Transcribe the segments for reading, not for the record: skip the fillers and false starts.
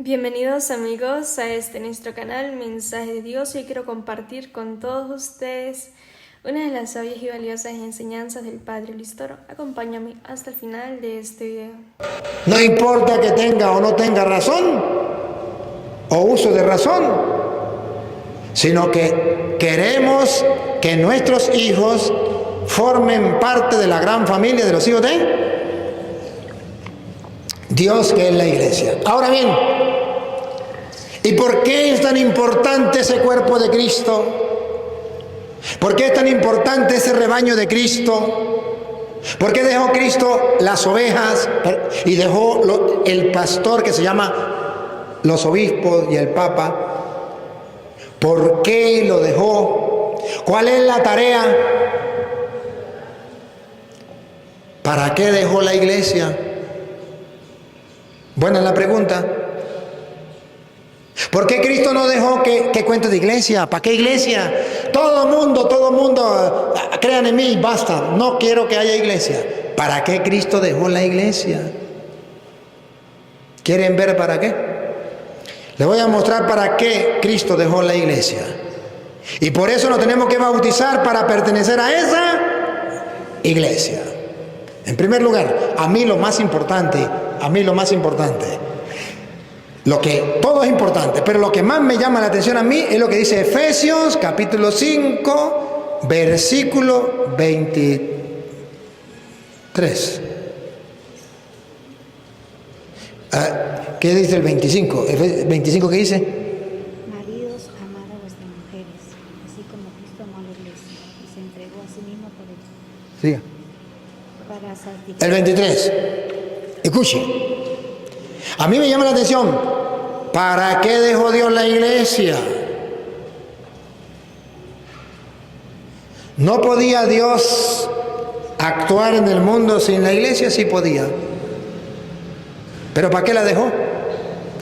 Bienvenidos amigos a nuestro canal Mensaje de Dios. Hoy quiero compartir con todos ustedes una de las sabias y valiosas enseñanzas del Padre Luis Toro. Acompáñame hasta el final de este video. No importa que tenga o no tenga razón o uso de razón, sino que queremos que nuestros hijos formen parte de la gran familia de los hijos de Dios, que es la iglesia. Ahora bien, ¿y por qué es tan importante ese cuerpo de Cristo? ¿Por qué es tan importante ese rebaño de Cristo? ¿Por qué dejó Cristo las ovejas y dejó el pastor que se llama los obispos y el papa? ¿Por qué lo dejó? ¿Cuál es la tarea? ¿Para qué dejó la iglesia? Buena la pregunta. ¿Por qué Cristo no dejó que cuente de iglesia? ¿Para qué iglesia? Todo mundo, crean en mí, basta, no quiero que haya iglesia. ¿Para qué Cristo dejó la iglesia? ¿Quieren ver para qué? Les voy a mostrar para qué Cristo dejó la iglesia. Y por eso nos tenemos que bautizar para pertenecer a esa iglesia. En primer lugar, a mí lo más importante, todo es importante, pero lo que más me llama la atención a mí es lo que dice Efesios capítulo 5, versículo 23. ¿Qué dice el 25? ¿El 25 qué dice? Maridos, amad a vuestras mujeres, así como Cristo amó a la iglesia y se entregó a sí mismo por ella. Siga. Para santificar. El 23. Escuche. A mí me llama la atención. ¿Para qué dejó Dios la iglesia? ¿No podía Dios actuar en el mundo sin la iglesia? Sí podía. ¿Pero para qué la dejó?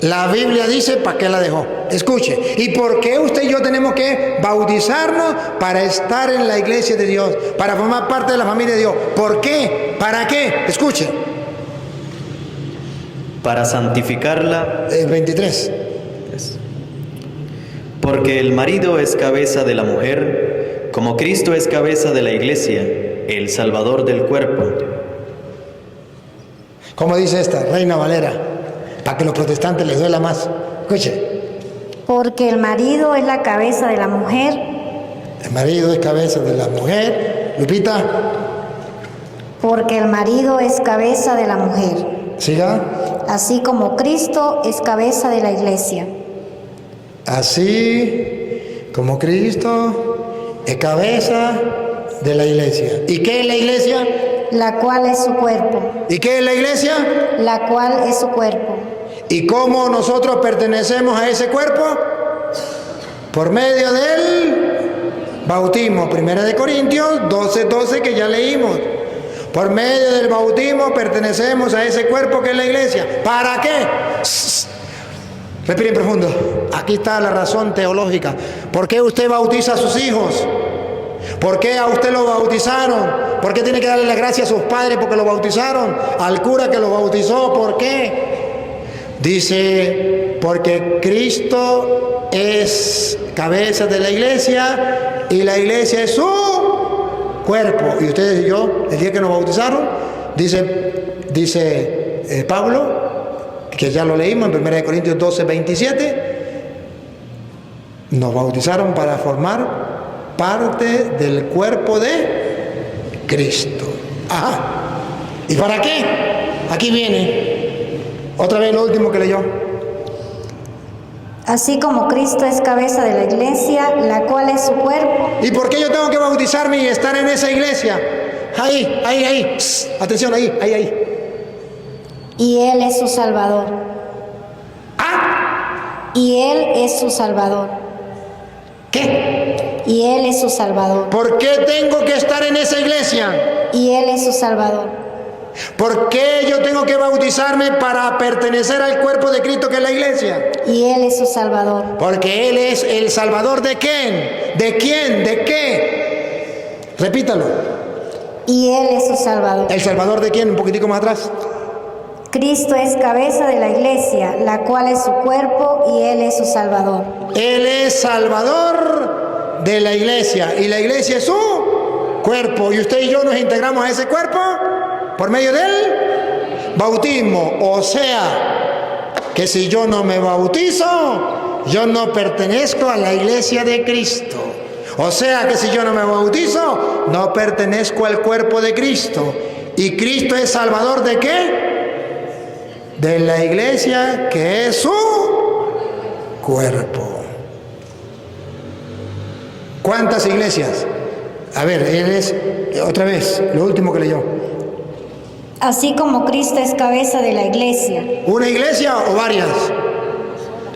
La Biblia dice para qué la dejó. Escuche. ¿Y por qué usted y yo tenemos que bautizarnos para estar en la iglesia de Dios? Para formar parte de la familia de Dios. ¿Por qué? ¿Para qué? Escuche. Para santificarla. 23. Porque el marido es cabeza de la mujer, como Cristo es cabeza de la iglesia, el Salvador del cuerpo. ¿Cómo dice esta? Reina Valera, para que los protestantes les duela más. Escuche. Porque el marido es la cabeza de la mujer. El marido es cabeza de la mujer. Lupita. Porque el marido es cabeza de la mujer. Siga. Así como Cristo es cabeza de la iglesia. Así como Cristo es cabeza de la iglesia. ¿Y qué es la iglesia? La cual es su cuerpo. ¿Y qué es la iglesia? La cual es su cuerpo. ¿Y cómo nosotros pertenecemos a ese cuerpo? Por medio del bautismo. 1 de Corintios 12:12 que ya leímos. Por medio del bautismo pertenecemos a ese cuerpo que es la iglesia. ¿Para qué? Respiren profundo. Aquí está la razón teológica. ¿Por qué usted bautiza a sus hijos? ¿Por qué a usted lo bautizaron? ¿Por qué tiene que darle las gracias a sus padres porque lo bautizaron? Al cura que lo bautizó, ¿por qué? Dice, porque Cristo es cabeza de la iglesia y la iglesia es su cuerpo. Y ustedes y yo, el día que nos bautizaron, dice Pablo, que ya lo leímos en 1 Corintios 12:27, nos bautizaron para formar parte del cuerpo de Cristo. Ajá. ¿Y para qué? Aquí viene otra vez lo último que leyó. Así como Cristo es cabeza de la iglesia, la cual es su cuerpo. ¿Y por qué yo tengo que bautizarme y estar en esa iglesia? Ahí. Atención, ahí. Y Él es su Salvador. Y Él es su Salvador. ¿Qué? Y Él es su Salvador. ¿Por qué tengo que estar en esa iglesia? Y Él es su Salvador. ¿Por qué yo tengo que bautizarme para pertenecer al cuerpo de Cristo que es la iglesia? Y Él es su Salvador. Porque Él es el Salvador ¿de quién? ¿De quién? ¿De qué? Repítalo. Y Él es su Salvador. ¿El Salvador de quién? Un poquitico más atrás. Cristo es cabeza de la iglesia, la cual es su cuerpo y Él es su Salvador. Él es Salvador de la iglesia y la iglesia es su cuerpo. Y usted y yo nos integramos a ese cuerpo por medio del bautismo. O sea, que si yo no me bautizo, yo no pertenezco a la iglesia de Cristo. O sea, que si yo no me bautizo, no pertenezco al cuerpo de Cristo. ¿Y Cristo es Salvador de qué? De la iglesia, que es su cuerpo. ¿Cuántas iglesias? A ver, él es, otra vez, lo último que leyó. Así como Cristo es cabeza de la iglesia. ¿Una iglesia o varias?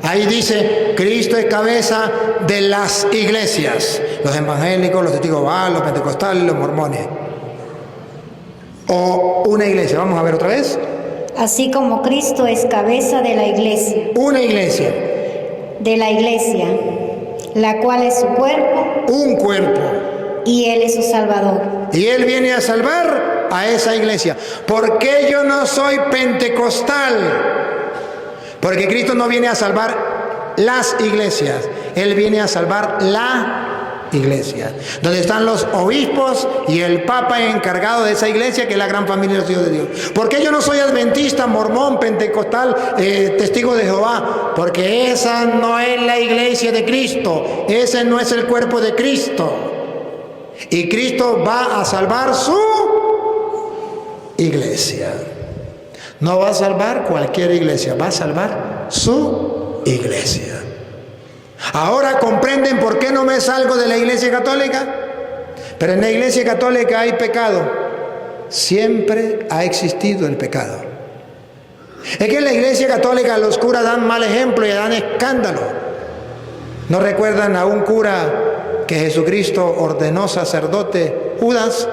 Ahí dice, Cristo es cabeza de las iglesias. Los evangélicos, los testigos de Jehová, los pentecostales, los mormones. O una iglesia, vamos a ver otra vez. Así como Cristo es cabeza de la iglesia. Una iglesia. De la iglesia, la cual es su cuerpo. Un cuerpo. Y Él es su Salvador. Y Él viene a salvar a esa iglesia. ¿Por qué yo no soy pentecostal? Porque Cristo no viene a salvar las iglesias. Él viene a salvar la iglesia, donde están los obispos y el papa encargado de esa iglesia, que es la gran familia de los hijos de Dios. ¿Por qué yo no soy adventista, mormón, pentecostal, testigo de Jehová? Porque esa no es la iglesia de Cristo. Ese no es el cuerpo de Cristo. Y Cristo va a salvar su iglesia. No va a salvar cualquier iglesia, va a salvar su iglesia. Ahora comprenden por qué no me salgo de la iglesia católica. Pero en la iglesia católica hay pecado. Siempre ha existido el pecado. Es que en la iglesia católica los curas dan mal ejemplo y dan escándalo. ¿No recuerdan a un cura que Jesucristo ordenó sacerdote, Judas?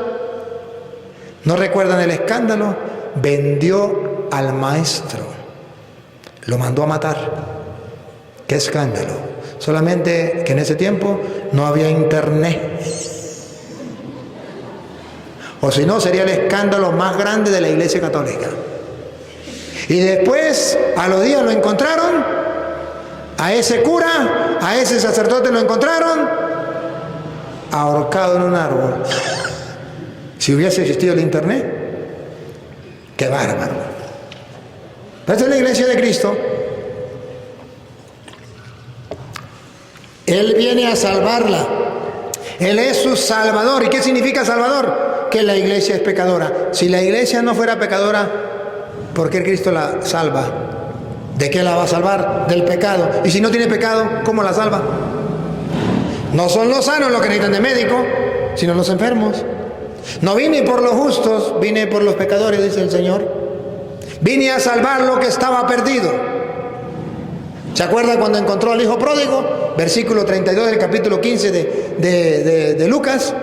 ¿No recuerdan el escándalo? Vendió al maestro. Lo mandó a matar. ¡Qué escándalo! Solamente que en ese tiempo no había internet. O si no, sería el escándalo más grande de la iglesia católica. Y después, a los días lo encontraron, a ese cura, a ese sacerdote lo encontraron ahorcado en un árbol. Si hubiese existido el internet, qué bárbaro. Esta es la iglesia de Cristo. Él viene a salvarla. Él es su Salvador. ¿Y qué significa Salvador? Que la iglesia es pecadora. Si la iglesia no fuera pecadora, ¿por qué Cristo la salva? ¿De qué la va a salvar? Del pecado. Y si no tiene pecado, ¿cómo la salva? No son los sanos los que necesitan de médico, sino los enfermos. No vine por los justos, vine por los pecadores, dice el Señor. Vine a salvar lo que estaba perdido. ¿Se acuerdan cuando encontró al hijo pródigo? Versículo 32 del capítulo 15 de Lucas.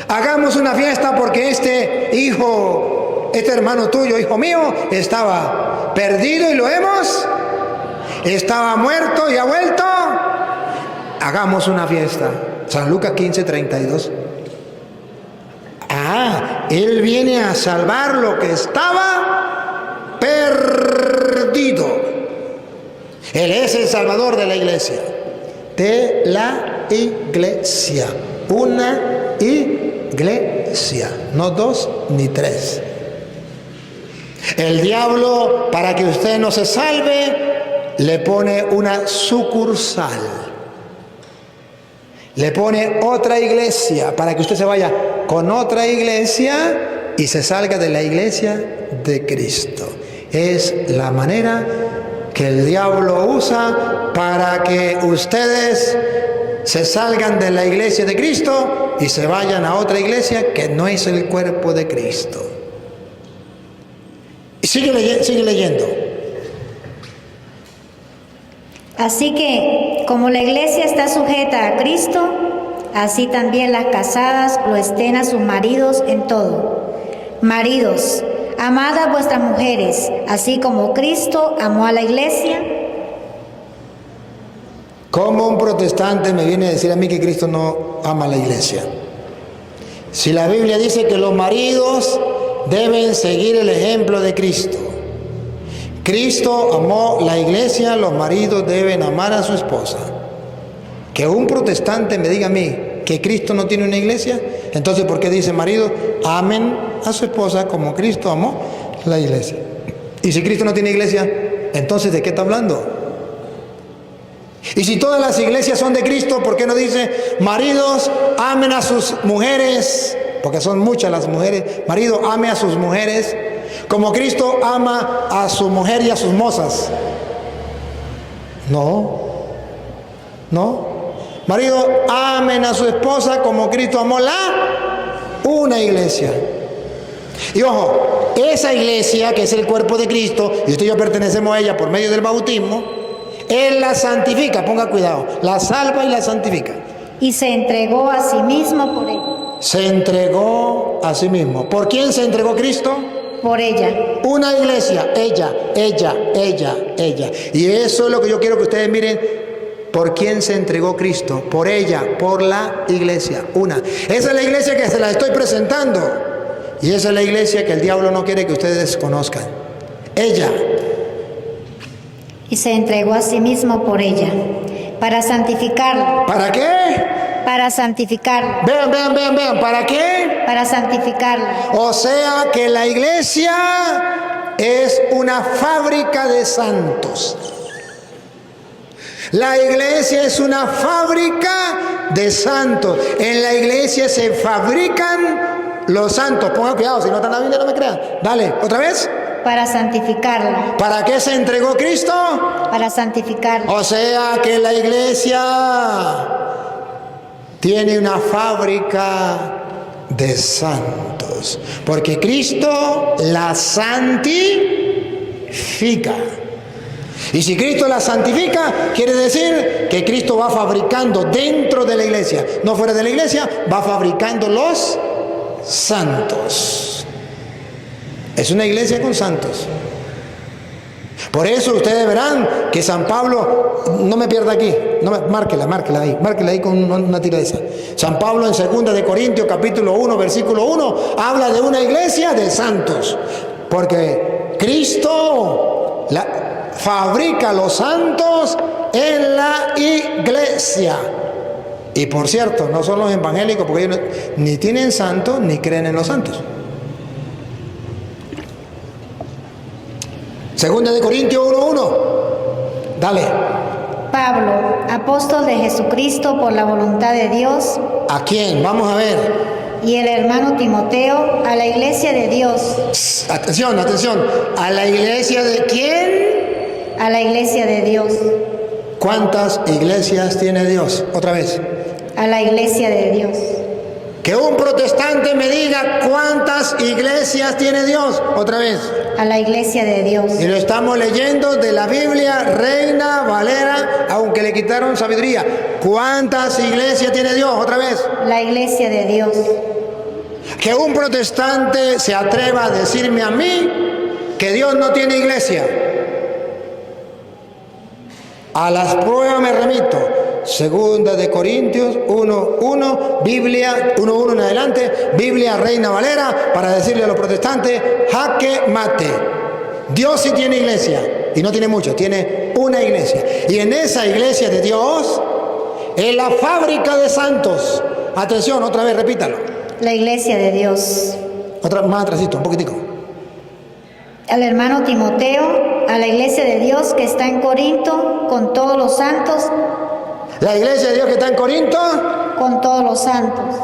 Hagamos una fiesta porque este hijo, este hermano tuyo, hijo mío, estaba perdido y lo hemos. Estaba muerto y ha vuelto. Hagamos una fiesta. San Lucas 15, 32. Él viene a salvar lo que estaba perdido. Él es el Salvador de la iglesia. De la iglesia. Una iglesia. No dos ni tres. El diablo, para que usted no se salve, le pone una sucursal. Le pone otra iglesia para que usted se vaya con otra iglesia y se salga de la iglesia de Cristo. Es la manera que el diablo usa para que ustedes se salgan de la iglesia de Cristo y se vayan a otra iglesia que no es el cuerpo de Cristo. Y sigue leyendo. Así que, como la iglesia está sujeta a Cristo, así también las casadas lo estén a sus maridos en todo. Maridos, amad a vuestras mujeres, así como Cristo amó a la iglesia. ¿Cómo un protestante me viene a decir a mí que Cristo no ama a la iglesia? Si la Biblia dice que los maridos deben seguir el ejemplo de Cristo. Cristo amó la iglesia, los maridos deben amar a su esposa. Que un protestante me diga a mí que Cristo no tiene una iglesia, entonces ¿por qué dice maridos amen a su esposa como Cristo amó la iglesia? Y si Cristo no tiene iglesia, entonces ¿de qué está hablando? Y si todas las iglesias son de Cristo, ¿por qué no dice maridos amen a sus mujeres? Porque son muchas las mujeres. Marido ame a sus mujeres como Cristo ama a su mujer y a sus mozas. No. Marido amen a su esposa como Cristo amó una iglesia. Y ojo, esa iglesia que es el cuerpo de Cristo, y usted y yo pertenecemos a ella por medio del bautismo, Él la santifica, ponga cuidado, la salva y la santifica. Y se entregó a sí mismo por ella. Se entregó a sí mismo. ¿Por quién se entregó Cristo? Por ella. Una iglesia, ella. Y eso es lo que yo quiero que ustedes miren. ¿Por quién se entregó Cristo? Por ella, por la iglesia, una. Esa es la iglesia que se la estoy presentando. Y esa es la iglesia que el diablo no quiere que ustedes conozcan. Ella. Y se entregó a sí mismo por ella, para santificarla. ¿Para qué? Para santificarla. Vean, ¿para qué? Para santificarla. O sea que la iglesia es una fábrica de santos. La iglesia es una fábrica de santos. En la iglesia se fabrican los santos. Pongan cuidado, si no están en la Biblia no me crean. Dale, otra vez. Para santificarla. ¿Para qué se entregó Cristo? Para santificarla. O sea que la iglesia tiene una fábrica de santos. Porque Cristo la santifica. Y si Cristo la santifica, quiere decir que Cristo va fabricando dentro de la iglesia, no fuera de la iglesia, va fabricando los santos. Es una iglesia con santos. Por eso ustedes verán que San Pablo, no me pierda aquí, márquela ahí con una tiradeza. San Pablo en 2 de Corintios capítulo 1 versículo 1 habla de una iglesia de santos, porque Cristo fabrica los santos en la iglesia. Y por cierto, no son los evangélicos, porque ellos ni tienen santos ni creen en los santos. 2 de Corintios 1:1. Dale. Pablo, apóstol de Jesucristo por la voluntad de Dios. ¿A quién? Vamos a ver. Y el hermano Timoteo, a la iglesia de Dios. Atención. ¿A la iglesia de quién? A la iglesia de Dios. ¿Cuántas iglesias tiene Dios? Otra vez. A la iglesia de Dios. Que un protestante me diga cuántas iglesias tiene Dios. Otra vez. A la iglesia de Dios. Y lo estamos leyendo de la Biblia Reina Valera, aunque le quitaron sabiduría. ¿Cuántas iglesias tiene Dios? Otra vez. La iglesia de Dios. Que un protestante se atreva a decirme a mí que Dios no tiene iglesia. A las pruebas me remito. 2 de Corintios 1:1, Biblia 1:1 en adelante, Biblia Reina Valera, para decirle a los protestantes, jaque mate. Dios sí tiene iglesia, y no tiene mucho, tiene una iglesia. Y en esa iglesia de Dios, es la fábrica de santos. Atención, otra vez, repítalo. La iglesia de Dios. Otra más atrásito, un poquitico. Al hermano Timoteo, a la iglesia de Dios que está en Corinto, con todos los santos. La iglesia de Dios que está en Corinto. Con todos los santos.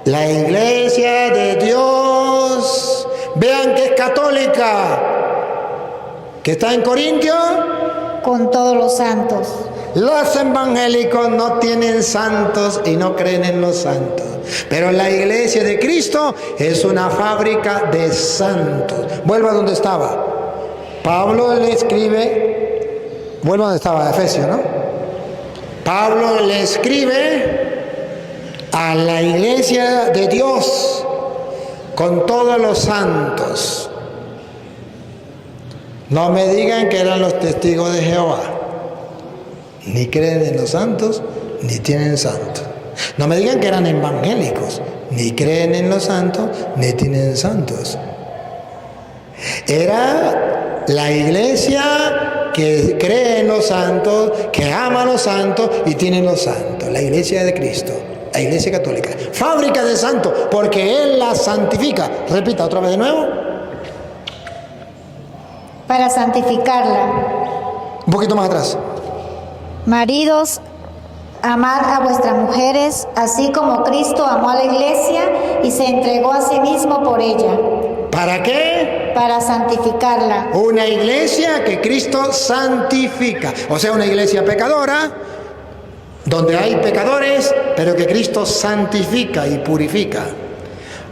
La iglesia de Dios, vean que es católica, que está en Corintio. Con todos los santos. Los evangélicos no tienen santos y no creen en los santos. Pero la iglesia de Cristo es una fábrica de santos. Vuelva donde estaba. Pablo le escribe, vuelva donde estaba, Efesios, ¿no? Pablo le escribe a la iglesia de Dios con todos los santos. No me digan que eran los testigos de Jehová. Ni creen en los santos, ni tienen santos. No me digan que eran evangélicos. Ni creen en los santos, ni tienen santos. Era La iglesia que cree en los santos, que ama a los santos y tiene los santos. La iglesia de Cristo, la iglesia católica. Fábrica de santos, porque Él la santifica. Repita otra vez de nuevo. Para santificarla. Un poquito más atrás. Maridos, amad a vuestras mujeres, así como Cristo amó a la iglesia y se entregó a sí mismo por ella. ¿Para qué? Para santificarla. Una iglesia que Cristo santifica. O sea, una iglesia pecadora, donde hay pecadores, pero que Cristo santifica y purifica.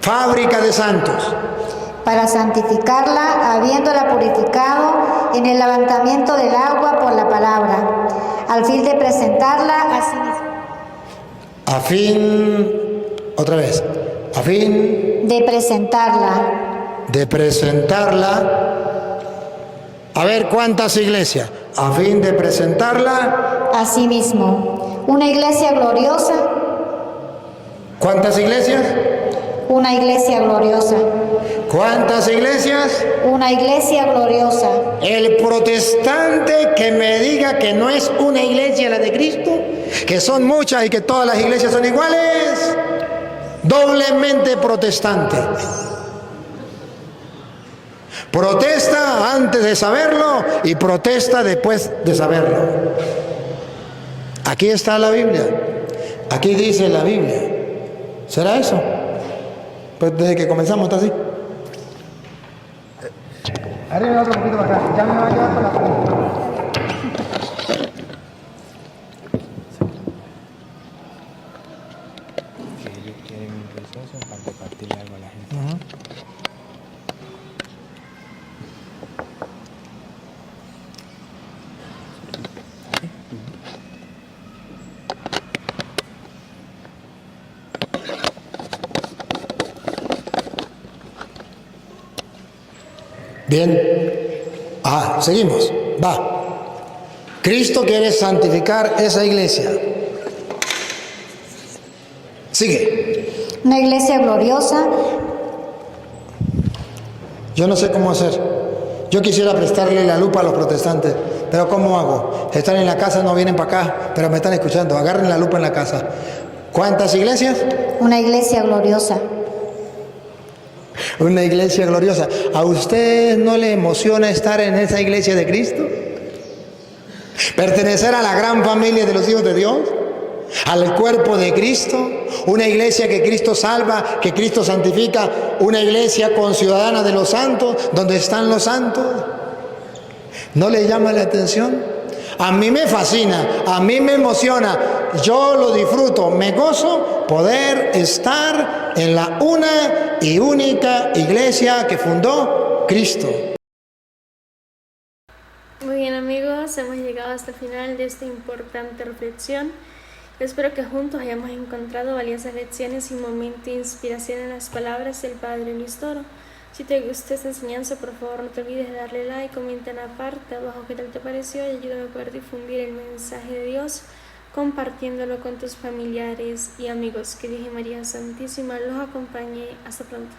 Fábrica de santos. Para santificarla, habiéndola purificado en el levantamiento del agua por la palabra, al fin de presentarla a sí misma. A fin, otra vez, a fin De presentarla. de presentarla. A ver, ¿cuántas iglesias? A fin de presentarla. A sí mismo. Una iglesia gloriosa. ¿Cuántas iglesias? Una iglesia gloriosa. ¿Cuántas iglesias? Una iglesia gloriosa. El protestante que me diga que no es una iglesia la de Cristo, que son muchas y que todas las iglesias son iguales, doblemente protestante. Protesta antes de saberlo y protesta después de saberlo. Aquí está la Biblia. Aquí dice la Biblia. ¿Será eso? Pues desde que comenzamos está así. Arriba otro poquito para acá. Ya me va a llevar por la frente. Que ellos quieren un receso para repartirle algo a la gente. Bien. Seguimos. Va. Cristo quiere santificar esa iglesia. Sigue. Una iglesia gloriosa. Yo no sé cómo hacer. Yo quisiera prestarle la lupa a los protestantes, pero ¿cómo hago? Están en la casa, no vienen para acá, pero me están escuchando. Agarren la lupa en la casa. ¿Cuántas iglesias? Una iglesia gloriosa. Una iglesia gloriosa. ¿A usted no le emociona estar en esa iglesia de Cristo? ¿Pertenecer a la gran familia de los hijos de Dios? ¿Al cuerpo de Cristo? Una iglesia que Cristo salva, que Cristo santifica. Una iglesia conciudadana de los santos, donde están los santos. ¿No le llama la atención? A mí me fascina, a mí me emociona, yo lo disfruto, me gozo poder estar en la una y única iglesia que fundó Cristo. Muy bien amigos, hemos llegado hasta el final de esta importante reflexión. Espero que juntos hayamos encontrado valiosas lecciones y momentos de inspiración en las palabras del Padre Luis Toro. Si te gustó esta enseñanza, por favor no te olvides de darle like, comenta en la parte abajo qué tal te pareció y ayúdame a poder difundir el mensaje de Dios compartiéndolo con tus familiares y amigos. Que Dios y María Santísima los acompañe. Hasta pronto.